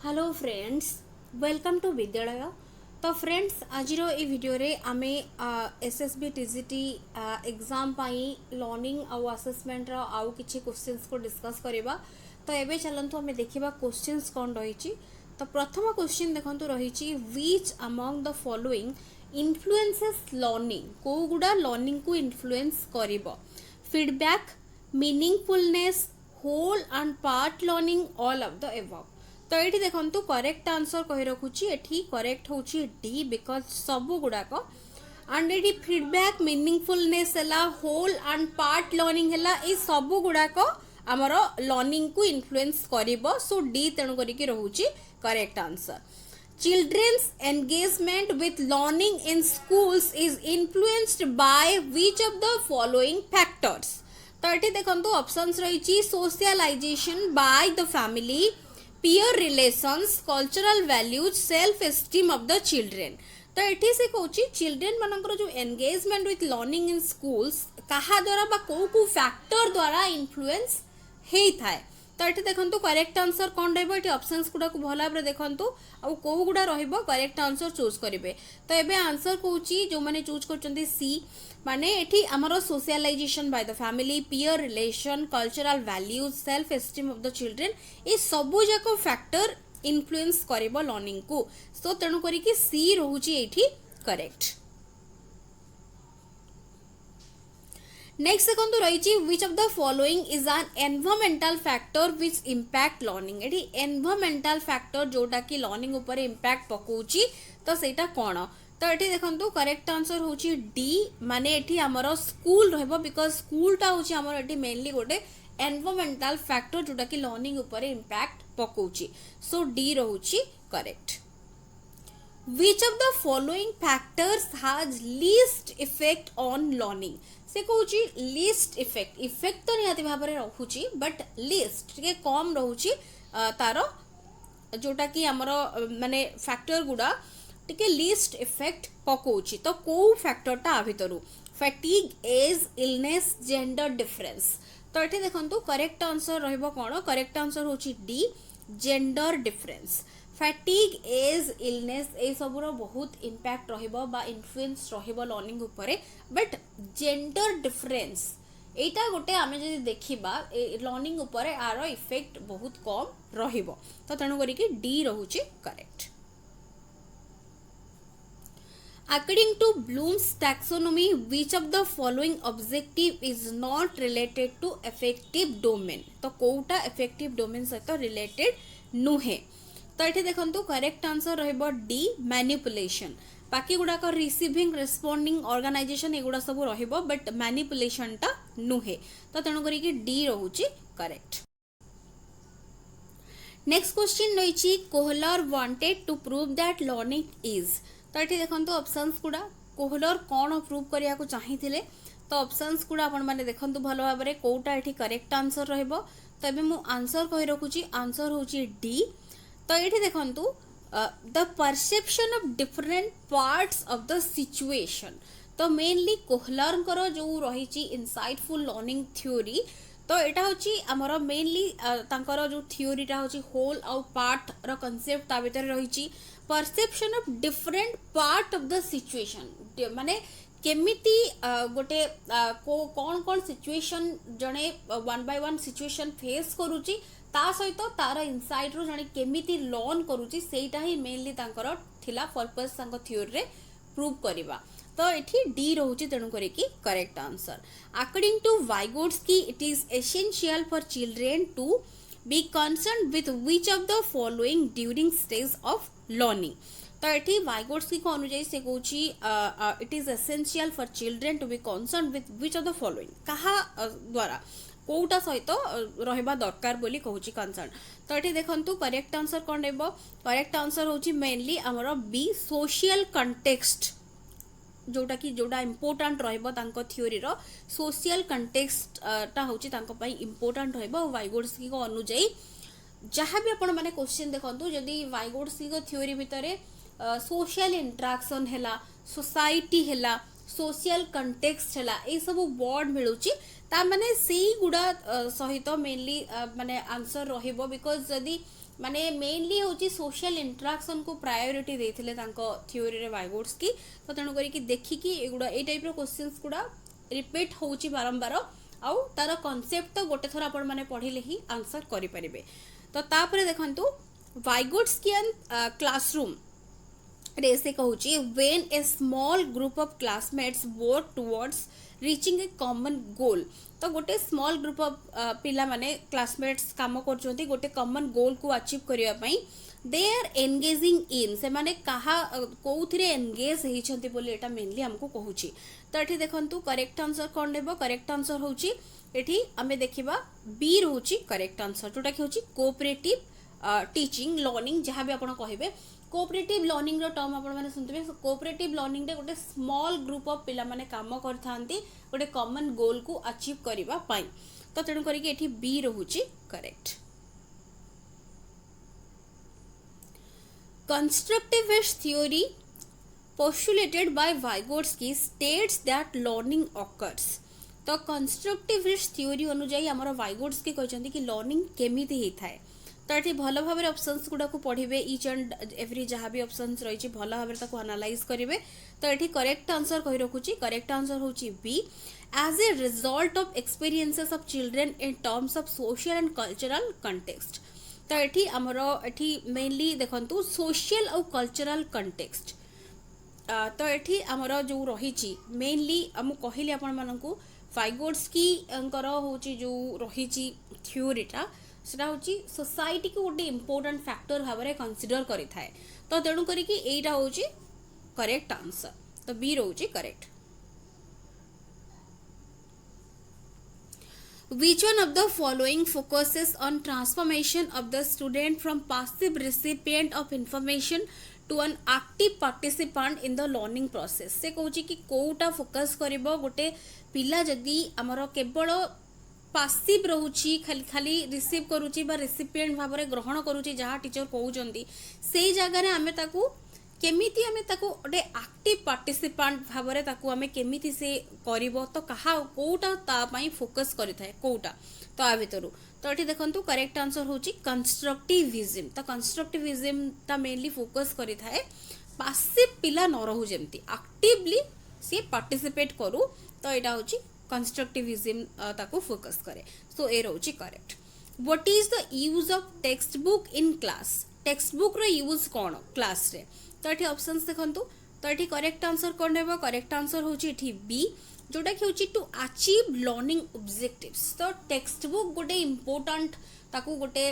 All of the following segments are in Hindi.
हेलो फ्रेंड्स, वेलकम टू विद्यालय। तो फ्रेंड्स आज ये वीडियो रे आमे एसएसबी टीजीटी एग्जाम पाई लर्निंग आउ असेसमेंट रो आउ किछि क्वेश्चंस को डिस्कस करबा। तो एबे चलंतु हमें देखिबा क्वेश्चंस कोन रहिछि। तो प्रथम क्वेश्चन देखंतु रहिछि which among the following influences learning, को गुडा लर्निंग को इन्फ्लुएंस करिवो। Feedback, meaningfulness, whole and part learning, all of the above. तो ये देखो करेक्ट आंसर कही रखुची एठी करेक्ट होची डी बिकॉज सब गुड़ाक एंड ये फीडबैक मीनिंगफुलनेस है होल एंड पार्ट लर्निंग है ये सब गुड़ाक आमर लर्निंग को इन्फ्लुएंस करिवो। सो डी तेणु करिकी रहुची correct answer. Children's engagement with learning in schools is influenced by which of the following factors? तो ये देखो ऑप्शंस रही socialization by the family, peer relations, cultural values, self esteem of the children। तो ये से कहूँ चिल्ड्रेन मानकर जो engagement with learning in schools कहा द्वारा बा को फैक्टर द्वारा इन्फ्लुएंस होता है। तो ये देखो करेक्ट आंसर कौन रही ऑप्शंस गुड़ा को भल भाव देखूँ आउ कौ गुड़ा करेक्ट आंसर चूज करेंगे। तो ये आंसर कहूँ जो मैंने चूज कर सी माने एठी आमर socialization by the family, peer relation, cultural values, self esteem of the children ये सबू जाक फैक्टर इन्फ्लुएंस करिवो लर्निंग को। सो तेणु करिकी सी रहूची एठी करेक्ट। नेक्स्ट देखो रही which of the following is an environmental factor which impact learning. एठी एनवायरमेंटल फैक्टर जोटा कि लर्निंग ऊपर इम्पैक्ट पकाउची तो सेटा कोन। तो ये देखो करेक्ट आंसर हूँ डी माने एठी आमर स्कूल रहिबो बिकॉज स्कूलटा हूँ आमर एठी मेनली गोटे एनवायरमेंटल फैक्टर जोटा कि लर्निंग ऊपर इम्पैक्ट पकाउची। सो डी रहूची correct. Which of the following factors has least effect on learning? से कहूची लीस्ट इफेक्ट तो निहाती भाव में रखुची बट लीस्ट टिके कम रहूची तार जोटा कि आमर माने फैक्टर गुड़ा टिके लीस्ट इफेक्ट पकाउची। तो को फैक्टरटा आ भितरु fatigue, age, illness, gender difference. तो ये देखो करेक्ट आंसर रहिबो कोन। करेक्ट आंसर होची D gender difference. Fatigue, age, illness ए सबुर बहुत इम्पैक्ट रहिबो बा इन्फ्लुएंस रहिबो लर्निंग उपरे बट जेंडर डिफरेंस एटा गोटे आमे जदि देखिबा लर्निंग उपरे आरो इफेक्ट बहुत कम रहिबो। तो तेणु करिकी डी रहूची correct. According to Bloom's taxonomy, which of the following objective is not related to affective domain? तो कोउटा affective domain सहित related नुहे। तो ये देखो करेक्ट आंसर रहिबो डी मैनिपुलेशन। बाकी गुड़ाक रिसीविंग, रेस्पोंडिंग, ऑर्गेनाइजेशन एगुड़ा सब रहिबो बट मैनिपुलेशन टा नुहे। तो तेणु करिकी डी रहूची करेक्ट। नेक्स्ट क्वेश्चन रही Kohler wanted to prove that learning is. तो ये देखो ऑप्शंस गुड़ा कोहलर कौन प्रूव करिया को चाहिए। तो ऑप्शंस गुड़ा आपण माने देखो भल भाव में कोटा ये करेक्ट आंसर रहिबो। तो ये मु आंसर कहि रखुची आंसर होची डी। तो ये देखो the perception of different parts of the situation. तो मेनली कोहलर जो रही इनसाइटफुल लर्निंग थ्योरी तो यहाँ हूँ आमर मेनली तांकर जो थ्योरीटा हूँ होल आउ पार्ट रो कॉन्सेप्ट ता भीतर रही perception of different part of the situation माने केमिति गोटे कौन कौन सिचुएशन जड़े one by one situation face करुची ता सहित तार इनसाइट रो जड़े केमिति लर्न करुची सेटा ही मेनली तांकर थिला पर्पस तांको थ्योरी रे प्रूव करबा। तो ये डी रोचे तेणु करिकी correct answer. According to Vygotsky it is essential for children to be concern with which of the following during stage of learning. तो ये वाइगोट्स्की को अनुଯାयी से कहूँ it is essential for children to be concern with which of the following कहा द्वारा कोटा सहित रहिबा दरकार बोली कहूँ कंसर्न। तो ये देखो करेक्ट आंसर कौन रहिबो। करेक्ट आंसर होची मेनली आमर बी सोशल कंटेक्स्ट जोटा कि जोटा इम्पोर्टाट रहिबो थ्योरी रो सोशल कंटेक्स्ट टा होची तांको पई इम्पोर्टाट रहिबो। वाइगोट्स्की को अनुଯାयी जहाँ भी आपण माने क्वेश्चन देखंतु जदि वाइगोट्स्की को थ्योरी भितरे सोशल इंटरेक्शन हैला, सोसाइटी हैला, सोशल कंटेक्स्ट हैला ए सब वर्ड मिलुची ता माने सेई गुडा सहित मेनली माने आंसर रहिबो बिकॉज जदि माने मेनली होची सोशल इंटरेक्शन को प्रायोरिटी देथिले तांको थ्योरी रे वाइगोट्स्की। तो तेणु करी देखि कि एगुडा ए टाइप रो क्वेश्चंस गुडा रिपीट होची बारंबार आउ तार कॉन्सेप्ट तो गोटे थोर आपण माने पढिले ही आंसर करि परिबे। तो तापरे देखंतु वाइगोट्स्कियन क्लासरूम रे से कहूची when a small group of classmates work towards reaching a common goal. तो गोटे स्मॉल ग्रुप ऑफ पिला माने क्लासमेट्स काम करछोंती गोटे कॉमन गोल को अचीव करिया पई दे आर एंगेजिंग इन से माने कहा कोउथिरे एंगेज हेइछंती बोली एटा मेनली हमको कहूची। तो एठी देखंतु करेक्ट आंसर कोन नेबो करेक्ट आंसर होची एठी हमें देखिबा बी रहूची करेक्ट आंसर जोटा कि होची कोऑपरेटिव टीचिंग लर्निंग जहां भी आपण कहबे कोऑपरेटिव लर्निंग रो टर्म आपण माने सुनथिबे। कोऑपरेटिव लर्निंग रे गोटे स्मॉल ग्रुप ऑफ पिला माने काम करथांती गोटे कॉमन गोल को अचीव करिबा पाई। तो तेणु करिके एठी बी रहूची correct. Constructivist theory postulated by Vygotsky states that learning occurs। तो कंस्ट्रक्टिविस्ट थ्योरी अनुଯାयी हमर वाइगोट्स्की कहचंती कि लर्निंग केमिति हे थाए। तो ये भल भाव ऑप्शंस गुड़ा को पढ़े ईच एंड एवरी जहाँ भी ऑप्शंस रही भल भाव एनालाइज करेंगे। तो ये करेक्ट आंसर कही रखुची करेक्ट आंसर होची be as a result of experiences of children in terms of social and cultural context. तो ये आमर ये मेनली देखंतु सोशल और कल्चरल कंटेक्स्ट। तो ये आमर जो रही मेनली आम कहली आपण मानकु वाइगोट्स्की होची जो रही थ्योरीटा सेटा होची सोसाइटी को गोटे इंपोर्टेंट फैक्टर भाव में कंसीडर करि थाए। तो तेणु करी कि एटा होची करेक्ट आंसर। तो बी रोची correct. Which one of the following focuses on transformation of the student from passive recipient of information to an active participant in the learning process। से कहूची कि कोटा फोकस करिबो गोटे पिला जदी हमर केवल पासिव रहूची खाली खाली रिसीव करूची बा रेसिपिएंट भाव में ग्रहण करूची जहाँ टीचर कहउचंती से जगह रे आमे ताकू केमिति आमे ताकू गोटे एक्टिव पार्टिसिपेंट भाव में ताकू आमे केमिति से करिवो। तो कहा कोटा ता पई फोकस करि थाए कोटा। तो आ भितरु तो एठी देखंतु करेक्ट आंसर होची कंस्ट्रक्टिविज्म। तो कंस्ट्रक्टिविज्म ता मेनली फोकस करि थाए पासिव पिला न रहू जेमती एक्टिवली से पार्टिसिपेट करू। तो एटा होची कंस्ट्रक्टिविज्म ताको फोकस करे। सो ए रहउची correct. What is the use of text book in class. Text book रो यूज कोन क्लास रे। तो एठी ऑप्शंस देखंतु। तो एठी करेक्ट आंसर कोन हेबो करेक्ट आंसर होची एठी बी जोटा कि होची टू अचीव लर्निंग ऑब्जेक्टिव्स। तो टेक्स्ट बुक गोटे इंपोर्टेंट ताकू गोटे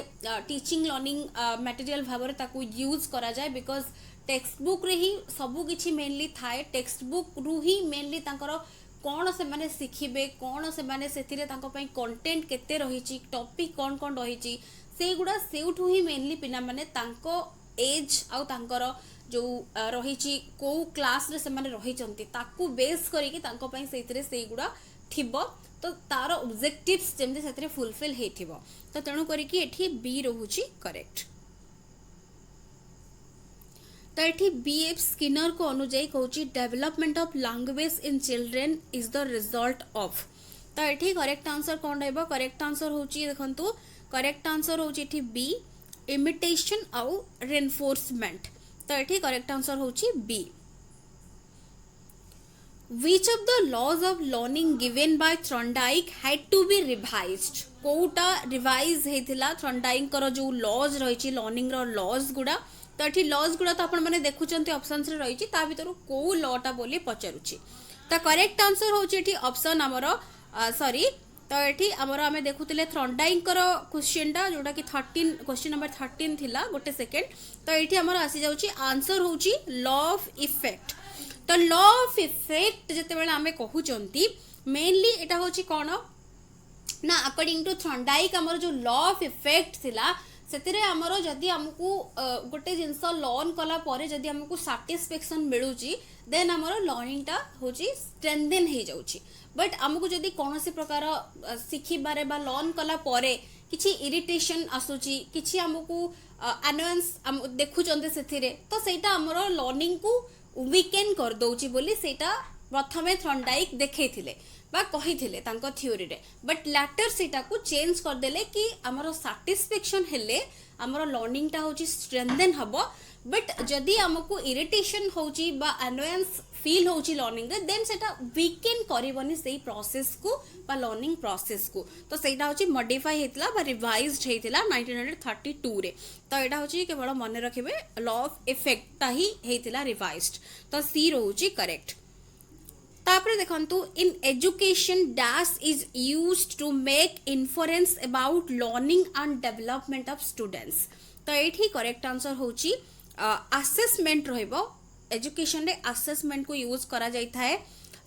टीचिंग लर्निंग मटेरियल भाव में ताकू यूज करा जाए बिकॉज टेक्स्ट बुक रे ही सबु किछि मेनली थाए। टेक्स्ट बुक रु ही मेनली तांकर कौन से माने शिखिबे कौन से माने सेथिरे तांको पई कंटेंट केते रहिची टॉपिक कौन कौन रहिची से गुडा सेउठु ही मेनली पिना माने तांको एज आउ तांकर जो रहिची को क्लास रे से माने रहिचंती ताकू बेस करी कि तांको पई सेथिरे से गुडा थिबो। तो तार ऑब्जेक्टिव्स जेमते सेथिरे फुलफिल हेथिबो। तो तेणु करी कि एठी बी रहूची करेक्ट। तो ये B.F. स्किनर को अनुଯାयी कहूची development of language in children is the result of. तो ये करेक्ट आंसर कौन रहबो करेक्ट आंसर होची देखंतु करेक्ट आंसर होची एठी बी इमिटेशन आउ रेनफोर्समेंट। तो ये करेक्ट आंसर होची B. Which of the laws of learning given by Thorndike had to be revised। कोउटा रिवाइज हेथिला थॉर्नडाइक करो जो लॉज रहिची लर्निंग रो लॉज गुडा। तो ये लॉज गुड़ा तो आपण मैंने देखुंत ऑप्शंस रे रही ता भीतर को लॉटा बोली पचारुची। तो करेक्ट आंसर होची ऑप्शन आमर सॉरी। तो ये आमर आम देखुले थॉर्नडाइक क्वेश्चनटा जोटा कि 13 क्वेश्चन नंबर 13 थिला गोटे सेकेंड। तो ये आमर आसी जाउची आंसर होची लॉ ऑफ इफेक्ट। तो लॉ ऑफ इफेक्ट जेतेबेले आमे कहउचंती मेनली एटा होची कोन ना अकॉर्डिंग टू थॉर्नडाइक आमर जो लॉ ऑफ इफेक्ट थिला सेतिरे आमर जदि हमकू गोटे जिनस लर्न कला परे जदि हमकू सैटिस्फैक्शन मिलुची देन आमर लर्निंगटा होची स्ट्रेंथन हे जाउची। बट हमकू जदि कोनोसी प्रकार सिखिबारे बा लर्न कला परे किछि इरिटेशन आसुची किछि हमकू अनवांस देखुचंते सेथिरे तो सेटा आमर लर्निंग को वीकेंड कर दउची बोली सेटा प्रथमे थर्नडाइक देखैथिले बा कहिथिले तांको थ्योरी रे बट लैटर सेटा को चेंज कर देले कि हमरो सैटिस्फैक्शन हेले हमरो लर्निंग टा होची स्ट्रेंथन हबो बट जदि हमको इरिटेशन होची बा अनोयंस फील होची लर्निंग रे देन सेटा वीकेंड करबनी सेही प्रोसेस को बा लर्निंग प्रोसेस को तो सेटा होची मॉडिफाई हेतला बा रिवाइज्ड हेतला 1932 रे तो एटा होची केवल मन रखिबे लॉ ऑफ इफेक्ट ता ही हेतला रिवाइज्ड तो सी रहूची करेक्ट तापर देखंतु in education dash is used to make inference about learning and development of students तो एठी करेक्ट आंसर होची असेसमेंट रहइबो एजुकेशन रे असेसमेंट को यूज करा जाय थाए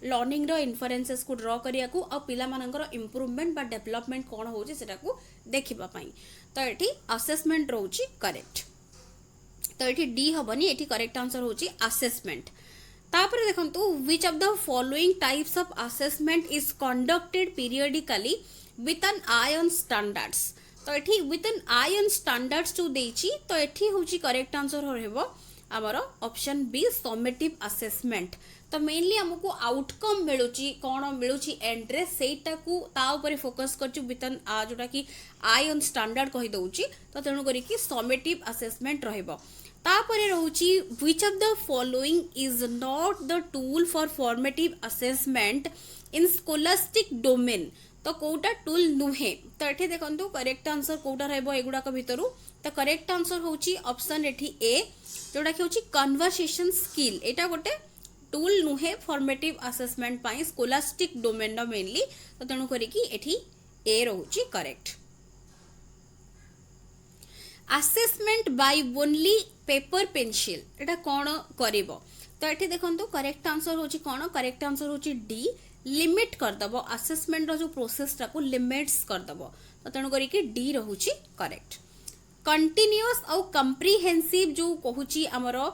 लर्निंग रो इन्फरेंसेस को ड्रॉ करिया को और पिला मानकर इंप्रूवमेंट बा डेवलपमेंट कोन होची सेटा को देखिबा पई तो एठी असेसमेंट रहउची करेक्ट तो एठी डी हबनी एठी करेक्ट आंसर होची असेसमेंट तापर देखंतु which of the following types of assessment is conducted periodically with an eye on standards तो एठी with an eye on standards टू देची तो एठी होची करेक्ट आंसर रहइबो आमर ऑप्शन बी समेटिव असेसमेंट तो मेनली हमको आउटकम मिलुची कोन मिलुची एंट्रे सेटा को ता ऊपर फोकस करछु विथ एन जोटा कि आई ऑन स्टैंडर्ड कहि दउची तो तेनु करी कि समेटिव असेसमेंट रहइबो तापरे रहउची which of the following is not the tool for formative assessment in scholastic domain तो कोटा टूल नुहे तो एठी देखंतु करेक्ट आंसर कोटा रहइबो एगुडा का भितरु तो करेक्ट आंसर होची ऑप्शन एठी ए जोटा कि होची कन्वर्सेशन स्किल एटा गोटे टूल नुहे फॉर्मेटिव असेसमेंट पाई स्कोलास्टिक डोमेन नो मेनली तो तेनु करी कि एठी ए रहउची correct assessment by only paper pencil एटा कोन करिवो तो एठी देखंतु करेक्ट आंसर होची कोन करेक्ट आंसर होची डी लिमिट कर दबो असेसमेंट रो जो प्रोसेस टा को लिमिट्स कर दबो तो तेनु करी कि डी रहउची करेक्ट कंटिन्यूअस और कंप्रिहेंसिव जो कहूची हमरो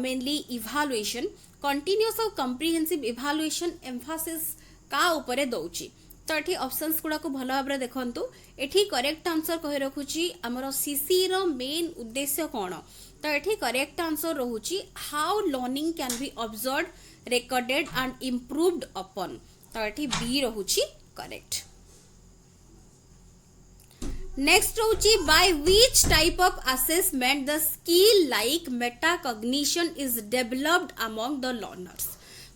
मेनली इवैल्यूएशन कंटिन्यूअस और कंप्रिहेंसिव इवैल्यूएशन एम्फासिस का ऊपर दउची तो एठी ऑप्शंस गुडा को भलो भाबरे देखंतु एठी करेक्ट आंसर कहि रखुची हमरो सीसी रो मेन उद्देश्य कोन तो एठी करेक्ट आंसर रहूची how learning can be observed recorded and improved upon तो एठी बी रहूची करेक्ट नेक्स्ट रहूची by which type of assessment the skill like metacognition is developed among the learners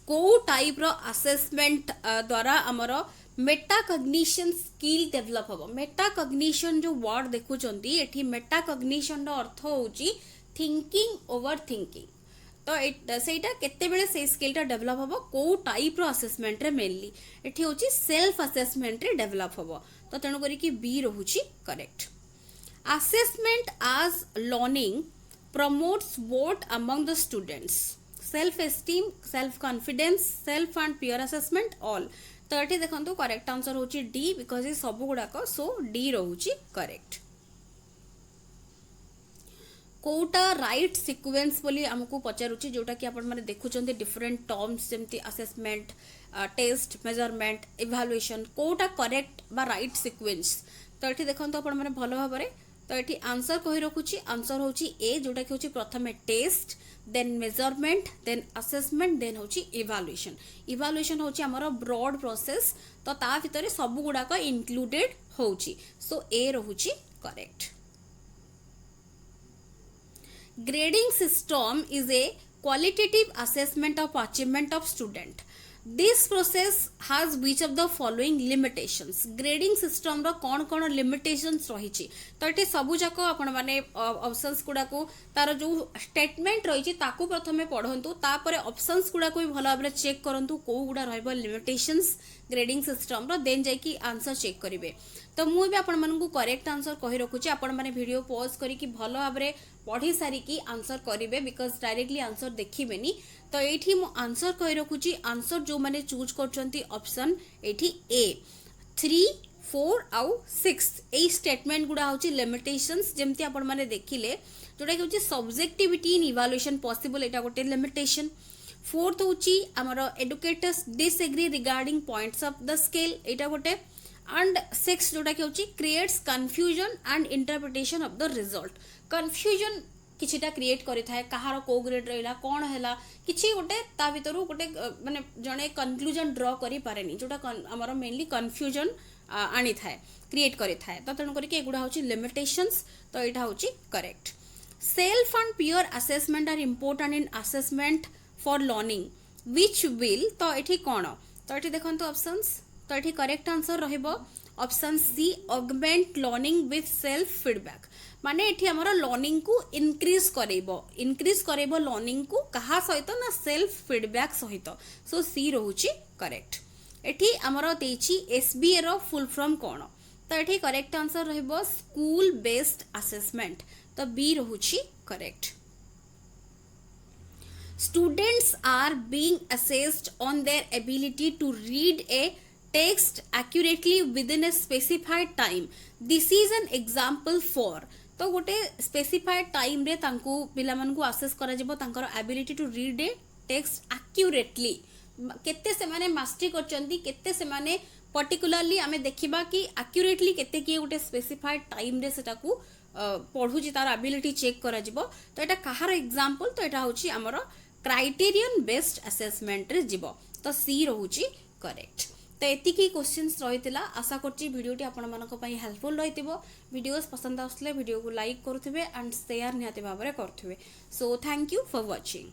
को टाइप रो असेसमेंट द्वारा हमरो मेटाकॉग्निशन स्किल डेवलप हबो मेटाकॉग्निशन जो वर्ड देखुचंती एठी मेटाकॉग्निशन रो अर्थ होची थिंकिंग ओवर थिंकिंग तो सेटा केते बेले से स्किल टा डेवलप हबो को टाइप रो असेसमेंट रे मेनली एठी होची सेल्फ असेसमेंट रे डेवलप हबो तो तेणु करी कि बी रहूची correct assessment as learning promotes what among the students self esteem self confidence self and peer assessment all तो एठी देखंतु करेक्ट आंसर होची डी बिकॉज ये सब गुडा को सो डी रहूची करेक्ट कोटा राइट सीक्वेंस बोली हमको पचारुची जोटा कि आपण माने देखुचंती डिफरेंट टर्म्स जेमती असेसमेंट टेस्ट मेजरमेंट इवैल्यूएशन कोटा करेक्ट बा राइट सीक्वेंस तो एठी देखंतु आपण माने भलो भाबरे तो एठी आंसर कहि रखुची आंसर होची ए जोटा कि होची प्रथमे test then measurement then assessment then होची इवैल्यूएशन इवैल्यूएशन होची हमर ब्रॉड प्रोसेस तो ता भितरे सब गुडा को इंक्लूडेड होची सो ए रहूची correct Grading system is a qualitative assessment of achievement of student. This process has which of the following limitations? Grading system रो कौन limitations रही तो ये सबू जाक आपण माने ऑप्शंस गुडा को तार जो स्टेटमेंट रही ताकू प्रथमे पढ़ंतु तापर ऑप्शंस गुडा को भी भलो भाबरे चेक करंतु को गुडा रहइबो लिमिटेशंस ग्रेडिंग सिस्टम रो देन जाई कि आंसर चेक करिवे तो मु भी आपण मानकु करेक्ट आंसर कहि रखुची आपण माने वीडियो पॉज करी कि भलो भाबरे पढ़ी सारी की आंसर करिवे बिकॉज डायरेक्टली आंसर देखिबेनी तो एठी मु आंसर कहि रखुची आंसर जो माने चूज करचंती ऑप्शन एठी ए 3 4 आउ 6 ए स्टेटमेंट गुडा होची लिमिटेशंस जेमती आपण माने देखिले जोटा कि होची सब्जेक्टिविटी इन इवैल्यूएशन पॉसिबल एटा गोटे लिमिटेशन फोर्थ होची हमरो educators disagree regarding points of the scale एटा गोटे एंड 6 जोटा कि होची creates confusion and interpretation of the result confusion किछिटा क्रिएट करि थाए कहार को ग्रेड रहिला कोन हैला किछि गोटे ता भितरु गोटे माने जणे कंक्लूजन ड्रॉ करि पारेनी जोटा हमर मेनली कंफ्यूजन आनी थाए क्रिएट करि थाए तो तेणु करके एगुडा होची लिमिटेशंस तो एटा होची correct self and peer assessment are important in assessment for learning which will तो एठी कोन तो एठी देखंतु ऑप्शंस तो एठी करेक्ट आंसर रहइबो option C augment learning with self feedback माने एठी हमर लर्निंग को इंक्रीज करेबो लर्निंग को कहा सहित ना सेल्फ फीडबैक सहित सो सी रहउची करेक्ट एठी हमर देछि एसबीए रो फुल फॉर्म कोन तो एठी करेक्ट आंसर रहइबो स्कूल बेस्ड असेसमेंट तो बी रहउची correct students are being assessed on their ability to read a text accurately within a specified time this is an example for तो गोटे स्पेसिफाइड टाइम रे तांको पिला मन को असेस करा जबो तांकर ability to read a text accurately केते से माने मास्टरी करचंदी केते से माने पर्टिकुलरली आमे देखिबा कि एक्यूरेटली केते कि गोटे स्पेसिफाइड टाइम रे सेटा को पढुची तार एबिलिटी चेक करा जबो तो एटा कहार एग्जांपल तो एटा होची हमर क्राइटेरियन बेस्ड असेसमेंट रे जीवो तो सी रहउची करेक्ट तो एतिकी क्वेश्चंस रहितला आशा करची वीडियोटी आपण मानक पई हेल्पफुल रहितिबो वीडियोस पसंद आसले वीडियो को लाइक करथुबे एंड शेयर निहाती भाबरे करथुबे so thank you for watching.